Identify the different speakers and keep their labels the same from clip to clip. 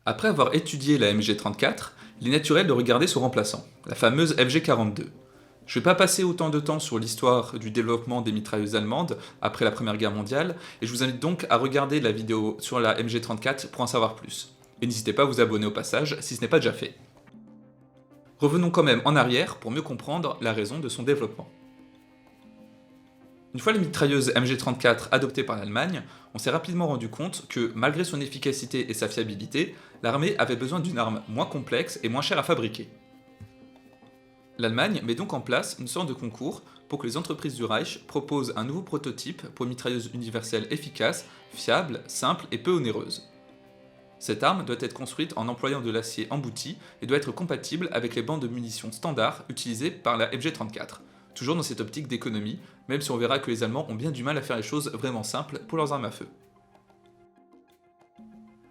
Speaker 1: Après avoir étudié la MG34, il est naturel de regarder son remplaçant, la fameuse FG42. Je ne vais pas passer autant de temps sur l'histoire du développement des mitrailleuses allemandes après la Première Guerre mondiale, et je vous invite donc à regarder la vidéo sur la MG34 pour en savoir plus. Et n'hésitez pas à vous abonner au passage si ce n'est pas déjà fait. Revenons quand même en arrière pour mieux comprendre la raison de son développement. Une fois les mitrailleuses MG34 adoptées par l'Allemagne, on s'est rapidement rendu compte que, malgré son efficacité et sa fiabilité, l'armée avait besoin d'une arme moins complexe et moins chère à fabriquer. L'Allemagne met donc en place une sorte de concours pour que les entreprises du Reich proposent un nouveau prototype pour une mitrailleuse universelle efficace, fiable, simple et peu onéreuse. Cette arme doit être construite en employant de l'acier embouti et doit être compatible avec les bandes de munitions standards utilisées par la MG34, toujours dans cette optique d'économie, même si on verra que les Allemands ont bien du mal à faire les choses vraiment simples pour leurs armes à feu.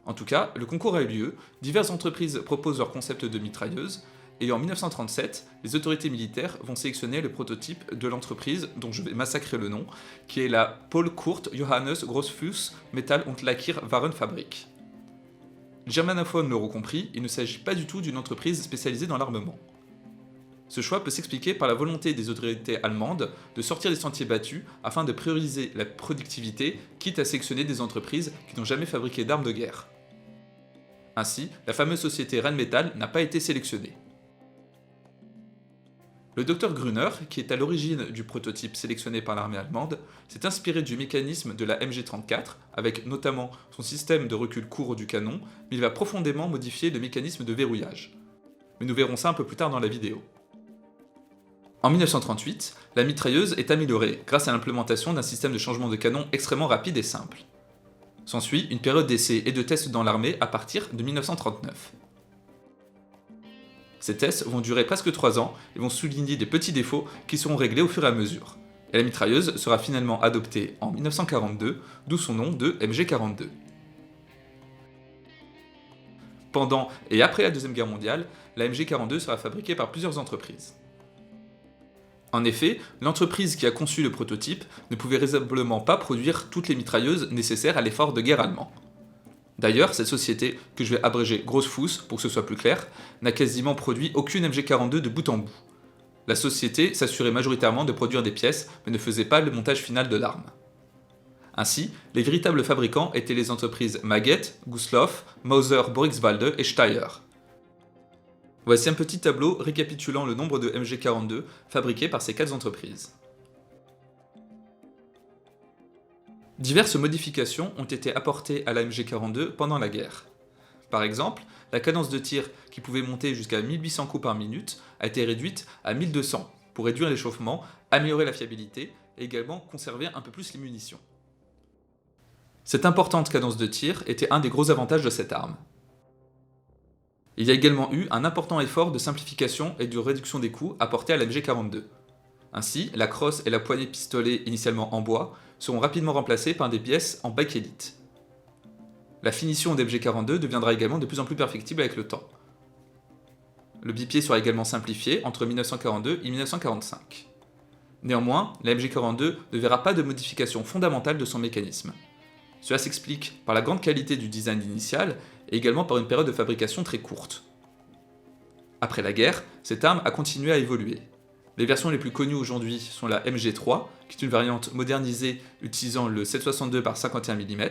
Speaker 1: En tout cas, le concours a eu lieu, diverses entreprises proposent leur concept de mitrailleuse, et en 1937, les autorités militaires vont sélectionner le prototype de l'entreprise, dont je vais massacrer le nom, qui est la Paul Kurt Johannes Grossfuss Metall- und Lackierwarenfabrik. Les germanophones l'auront compris, il ne s'agit pas du tout d'une entreprise spécialisée dans l'armement. Ce choix peut s'expliquer par la volonté des autorités allemandes de sortir des sentiers battus afin de prioriser la productivité, quitte à sélectionner des entreprises qui n'ont jamais fabriqué d'armes de guerre. Ainsi, la fameuse société Rheinmetall n'a pas été sélectionnée. Le docteur Grüner, qui est à l'origine du prototype sélectionné par l'armée allemande, s'est inspiré du mécanisme de la MG34, avec notamment son système de recul court du canon, mais il va profondément modifier le mécanisme de verrouillage. Mais nous verrons ça un peu plus tard dans la vidéo. En 1938, la mitrailleuse est améliorée grâce à l'implémentation d'un système de changement de canon extrêmement rapide et simple. S'ensuit une période d'essai et de tests dans l'armée à partir de 1939. Ces tests vont durer presque 3 ans et vont souligner des petits défauts qui seront réglés au fur et à mesure. Et la mitrailleuse sera finalement adoptée en 1942, d'où son nom de MG42. Pendant et après la Deuxième Guerre mondiale, la MG42 sera fabriquée par plusieurs entreprises. En effet, l'entreprise qui a conçu le prototype ne pouvait raisonnablement pas produire toutes les mitrailleuses nécessaires à l'effort de guerre allemand. D'ailleurs, cette société, que je vais abréger Grossfuss pour que ce soit plus clair, n'a quasiment produit aucune MG42 de bout en bout. La société s'assurait majoritairement de produire des pièces, mais ne faisait pas le montage final de l'arme. Ainsi, les véritables fabricants étaient les entreprises Maget, Gustloff, Mauser Borixwalde et Steyr. Voici un petit tableau récapitulant le nombre de MG42 fabriqués par ces 4 entreprises. Diverses modifications ont été apportées à la MG42 pendant la guerre. Par exemple, la cadence de tir, qui pouvait monter jusqu'à 1800 coups par minute, a été réduite à 1200 pour réduire l'échauffement, améliorer la fiabilité et également conserver un peu plus les munitions. Cette importante cadence de tir était un des gros avantages de cette arme. Il y a également eu un important effort de simplification et de réduction des coûts apporté à la MG42. Ainsi, la crosse et la poignée pistolet initialement en bois seront rapidement remplacées par des pièces en bakélite. La finition des MG42 deviendra également de plus en plus perfectible avec le temps. Le bipied sera également simplifié entre 1942 et 1945. Néanmoins, la MG42 ne verra pas de modification fondamentale de son mécanisme. Cela s'explique par la grande qualité du design initial et également par une période de fabrication très courte. Après la guerre, cette arme a continué à évoluer. Les versions les plus connues aujourd'hui sont la MG3, qui est une variante modernisée utilisant le 7,62 par 51 mm,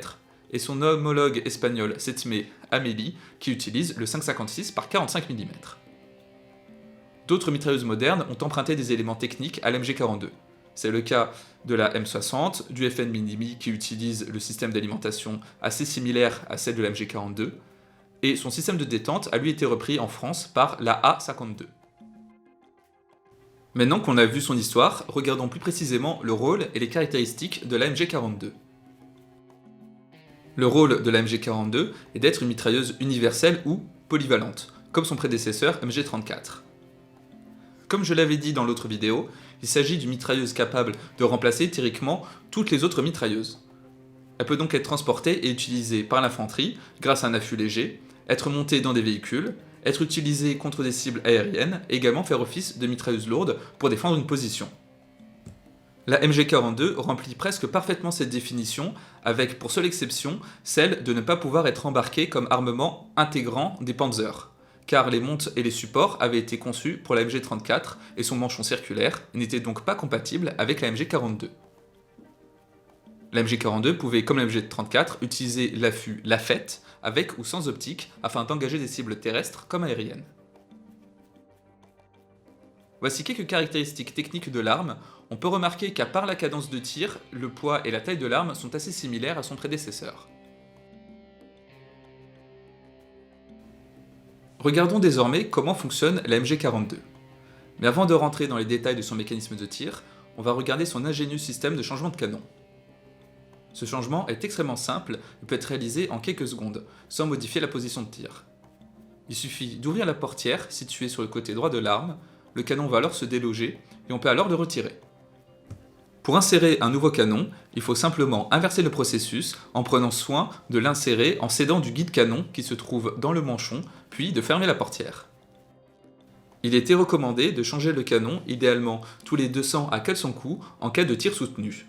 Speaker 1: et son homologue espagnol 7 Amélie, qui utilise le 5,56 par 45 mm. D'autres mitrailleuses modernes ont emprunté des éléments techniques à la MG42. C'est le cas de la M60, du FN Minimi qui utilise le système d'alimentation assez similaire à celle de la MG42, et son système de détente a lui été repris en France par la A52. Maintenant qu'on a vu son histoire, regardons plus précisément le rôle et les caractéristiques de la MG42. Le rôle de la MG42 est d'être une mitrailleuse universelle ou polyvalente, comme son prédécesseur MG34. Comme je l'avais dit dans l'autre vidéo, il s'agit d'une mitrailleuse capable de remplacer théoriquement toutes les autres mitrailleuses. Elle peut donc être transportée et utilisée par l'infanterie grâce à un affût léger, être montée dans des véhicules, être utilisée contre des cibles aériennes et également faire office de mitrailleuse lourde pour défendre une position. La MG42 remplit presque parfaitement cette définition, avec pour seule exception celle de ne pas pouvoir être embarquée comme armement intégrant des Panzers, car les montes et les supports avaient été conçus pour la MG34 et son manchon circulaire et n'étaient donc pas compatibles avec la MG42. La MG42 pouvait, comme la MG34, utiliser l'affût Lafette, avec ou sans optique, afin d'engager des cibles terrestres comme aériennes. Voici quelques caractéristiques techniques de l'arme. On peut remarquer qu'à part la cadence de tir, le poids et la taille de l'arme sont assez similaires à son prédécesseur. Regardons désormais comment fonctionne la MG42. Mais avant de rentrer dans les détails de son mécanisme de tir, on va regarder son ingénieux système de changement de canon. Ce changement est extrêmement simple et peut être réalisé en quelques secondes, sans modifier la position de tir. Il suffit d'ouvrir la portière située sur le côté droit de l'arme, le canon va alors se déloger et on peut alors le retirer. Pour insérer un nouveau canon, il faut simplement inverser le processus en prenant soin de l'insérer en s'aidant du guide canon qui se trouve dans le manchon, puis de fermer la portière. Il était recommandé de changer le canon idéalement tous les 200 à 400 coups en cas de tir soutenu.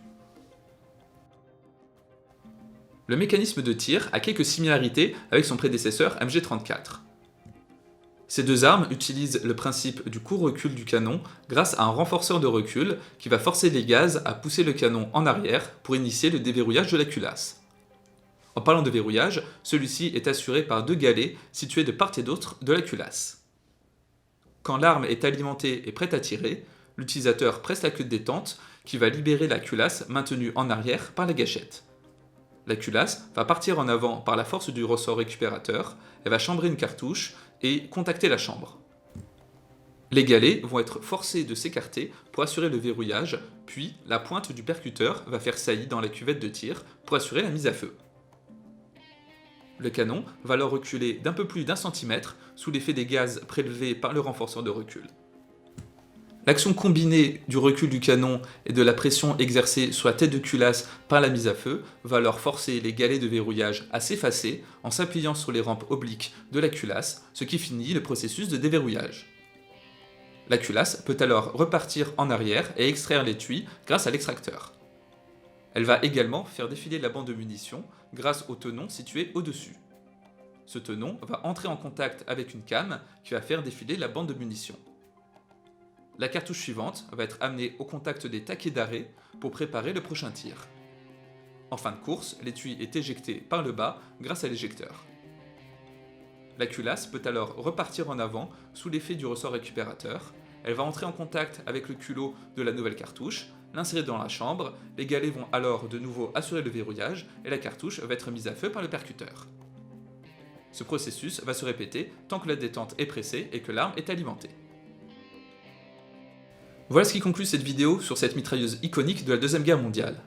Speaker 1: Le mécanisme de tir a quelques similarités avec son prédécesseur MG34. Ces deux armes utilisent le principe du court-recul du canon grâce à un renforceur de recul qui va forcer les gaz à pousser le canon en arrière pour initier le déverrouillage de la culasse. En parlant de verrouillage, celui-ci est assuré par deux galets situés de part et d'autre de la culasse. Quand l'arme est alimentée et prête à tirer, l'utilisateur presse la queue de détente qui va libérer la culasse maintenue en arrière par la gâchette. La culasse va partir en avant par la force du ressort récupérateur, elle va chambrer une cartouche et contacter la chambre. Les galets vont être forcés de s'écarter pour assurer le verrouillage, puis la pointe du percuteur va faire saillie dans la cuvette de tir pour assurer la mise à feu. Le canon va alors reculer d'un peu plus d'1 centimètre sous l'effet des gaz prélevés par le renforceur de recul. L'action combinée du recul du canon et de la pression exercée sur la tête de culasse par la mise à feu va alors forcer les galets de verrouillage à s'effacer en s'appuyant sur les rampes obliques de la culasse, ce qui finit le processus de déverrouillage. La culasse peut alors repartir en arrière et extraire l'étui grâce à l'extracteur. Elle va également faire défiler la bande de munitions grâce au tenon situé au-dessus. Ce tenon va entrer en contact avec une came qui va faire défiler la bande de munitions. La cartouche suivante va être amenée au contact des taquets d'arrêt pour préparer le prochain tir. En fin de course, l'étui est éjecté par le bas grâce à l'éjecteur. La culasse peut alors repartir en avant sous l'effet du ressort récupérateur. Elle va entrer en contact avec le culot de la nouvelle cartouche, l'insérer dans la chambre, les galets vont alors de nouveau assurer le verrouillage et la cartouche va être mise à feu par le percuteur. Ce processus va se répéter tant que la détente est pressée et que l'arme est alimentée. Voilà ce qui conclut cette vidéo sur cette mitrailleuse iconique de la Deuxième Guerre mondiale.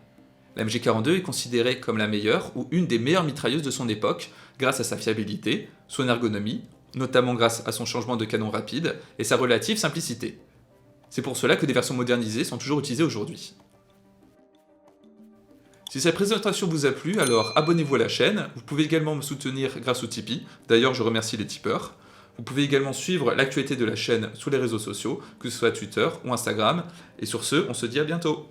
Speaker 1: La MG42 est considérée comme la meilleure ou une des meilleures mitrailleuses de son époque grâce à sa fiabilité, son ergonomie, notamment grâce à son changement de canon rapide et sa relative simplicité. C'est pour cela que des versions modernisées sont toujours utilisées aujourd'hui. Si cette présentation vous a plu, alors abonnez-vous à la chaîne, vous pouvez également me soutenir grâce au Tipeee, d'ailleurs je remercie les tipeurs. Vous pouvez également suivre l'actualité de la chaîne sur les réseaux sociaux, que ce soit Twitter ou Instagram, et sur ce, on se dit à bientôt.